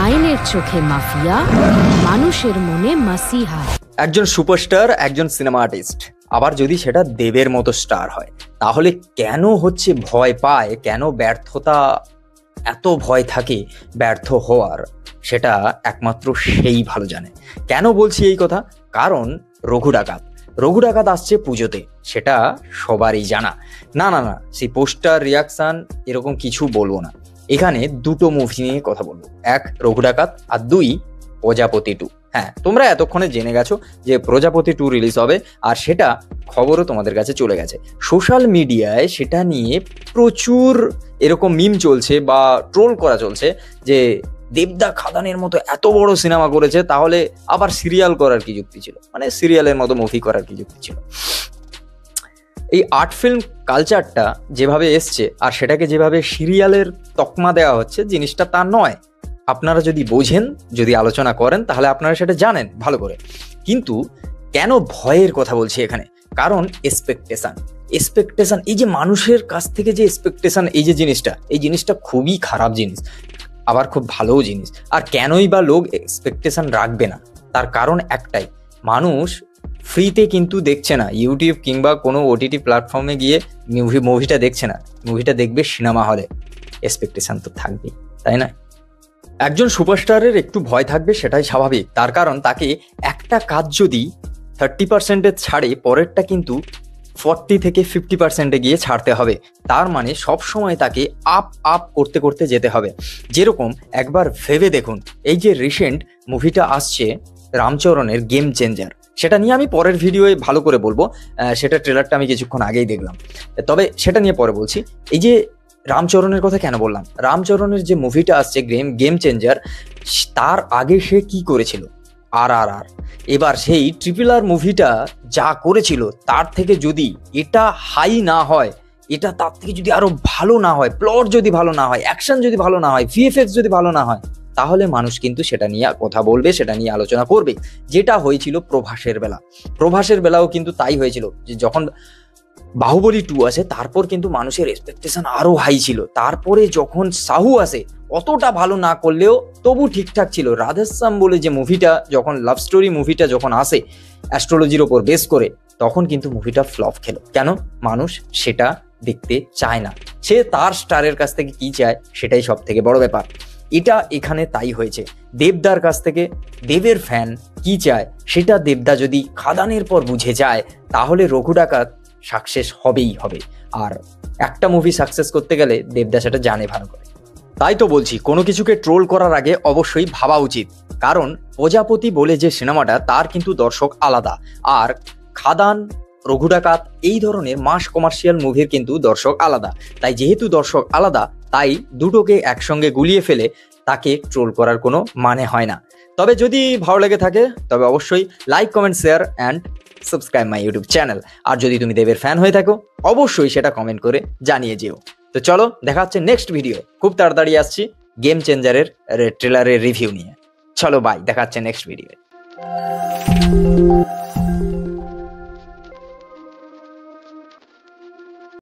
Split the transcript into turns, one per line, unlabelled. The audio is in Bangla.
আইনের চোখে মাফিয়া, মানুষের মনে মাসিহা।
একজন সুপারস্টার, একজন সিনেমা আর্টিস্ট, আবার যদি সেটা দেবের মতো স্টার হয়, তাহলে কেন হচ্ছে ভয় পায়, কেন ব্যর্থতা এত ভয় থাকে ব্যর্থ হওয়ার, সেটা একমাত্র সেই ভালো জানে। কেন বলছি এই কথা? কারণ রঘু ডাকাত আসছে পুজোতে, সেটা সবারই জানা। না না না, সেই পোস্টার, রিয়াকশন এরকম কিছু বলবো না। এখানে দুটো মুভি নিয়ে কথা বলবো, এক রঘু ডাকাত আর দুই প্রজাপতি 2। হ্যাঁ, তোমরা এতক্ষণে জেনে গেছো যে প্রজাপতি 2 রিলিজ হবে, আর সেটা খবরও তোমাদের কাছে চলে গেছে। সোশ্যাল মিডিয়ায় সেটা নিয়ে প্রচুর এরকম মিম চলছে বা ট্রোল করা চলছে যে দেবদা খাদানের মতো এত বড় সিনেমা করেছে, তাহলে আবার সিরিয়াল করার কি যুক্তি ছিল, মানে সিরিয়ালের মতো মুভি করার কি যুক্তি ছিল। এই আর্ট ফিল্ম কালচারটা যেভাবে এসছে আর সেটাকে যেভাবে সিরিয়ালের তকমা দেওয়া হচ্ছে, জিনিসটা তা নয়। আপনারা যদি বোঝেন, যদি আলোচনা করেন, তাহলে আপনারা সেটা জানেন ভালো করে। কিন্তু কেন ভয়ের কথা বলছি এখানে? কারণ এক্সপেকটেশন, এই যে মানুষের কাছ থেকে যে এক্সপেকটেশন, এই জিনিসটা খুবই খারাপ জিনিস, আবার খুব ভালোও জিনিস। আর কেনই বা লোক এক্সপেকটেশন রাখবে না? তার কারণ একটাই, মানুষ ফ্রিতে কিন্তু দেখছে না, ইউটিউব কিংবা কোনো ওটিটি প্ল্যাটফর্মে গিয়ে মুভিটা দেখছে না, মুভিটা দেখবে সিনেমা হলে। এক্সপেকটেশন তো থাকবেই, তাই না? একজন সুপারস্টারের একটু ভয় থাকবে, সেটাই স্বাভাবিক। তার কারণ তাকে একটা কাজ যদি 30% ছাড়ে, পরেরটা কিন্তু 40 থেকে 50% গিয়ে ছাড়তে হবে। তার মানে সব সময় তাকে আপ করতে করতে যেতে হবে। যেরকম একবার ভেবে দেখুন, এই যে রিসেন্ট মুভিটা আসছে রামচরণের গেম চেঞ্জার, সেটা নিয়ে আমি পরের ভিডিওয়ে ভালো করে বলবো। সেটা ট্রেলারটা আমি কিছুক্ষণ আগেই দেখলাম, তবে সেটা নিয়ে পরে বলছি। এই যে রামচরণের কথা কেন বললাম, রামচরণের যে মুভিটা আসছে গেম চেঞ্জার, তার আগে সে কি করেছিল? RRR। এবার সেই RRR মুভিটা যা করেছিল, তার থেকে যদি এটা হাই না হয়, এটা তার থেকে যদি আরো ভালো না হয়, প্লট যদি ভালো না হয়, অ্যাকশন যদি ভালো না হয়, VFX যদি ভালো না হয়, তাহলে মানুষ কিন্তু সেটা নিয়ে কথা বলবে, সেটা নিয়ে আলোচনা করবে। যেটা হয়েছিল প্রভাসের বেলাও কিন্তু তাই হয়েছিল, যে যখন বাহুবলী 2 আসে, তারপর কিন্তু মানুষের এক্সপেকটেশন আরো হাই ছিল। তারপরে যখন সাহু আসে, অতটা ভালো না করলেও তবু ঠিকঠাক ছিল। রাধেশ্যাম বলে যে মুভিটা, যখন লাভ স্টোরি মুভিটা যখন আসে অ্যাস্ট্রোলজির ওপর বেস করে, তখন কিন্তু মুভিটা ফ্লপ খেলো। কেন? মানুষ সেটা দেখতে চায় না, সে তার স্টারের কাছ থেকে কি চায়, সেটাই সব থেকে বড় ব্যাপার। এটা এখানে তাই হয়েছে। দেবদার কাছ থেকে দেবের ফ্যান কি চায়, সেটা দেবদা যদি খাদানের পর বুঝে যায়, তাহলে রঘু ডাকাত সাকসেস হবেই হবে। আর একটা মুভি সাকসেস করতে গেলে দেবদা সেটা জানে ভালো করে। তাই তো বলছি, কোনো কিছুকে ট্রোল করার আগে অবশ্যই ভাবা উচিত। কারণ প্রজাপতি বলে যে সিনেমাটা, তার কিন্তু দর্শক আলাদা, আর খাদান, রঘু ডাকাত এই ধরনের মাস কমার্শিয়াল মুভির কিন্তু দর্শক আলাদা। তাই যেহেতু দর্শক আলাদা, তাই দুটোকে একসঙ্গে গুলিয়ে ফেলে তাকে ট্রোল করার কোনো মানে হয় না। তবে যদি ভালো লেগে থাকে, তবে অবশ্যই like, comment, share and subscribe my YouTube channel. আর যদি তুমি দেবের ফ্যান হয়ে থাকো, অবশ্যই সেটা কমেন্ট করে জানিয়ে যেও। তো চলো, দেখা হচ্ছে নেক্সট ভিডিও। খুব তাড়াতাড়ি আসছি গেম চেঞ্জারের ট্রেলারের রিভিউ নিয়ে। চলো বাই, দেখা হচ্ছে নেক্সট ভিডিও।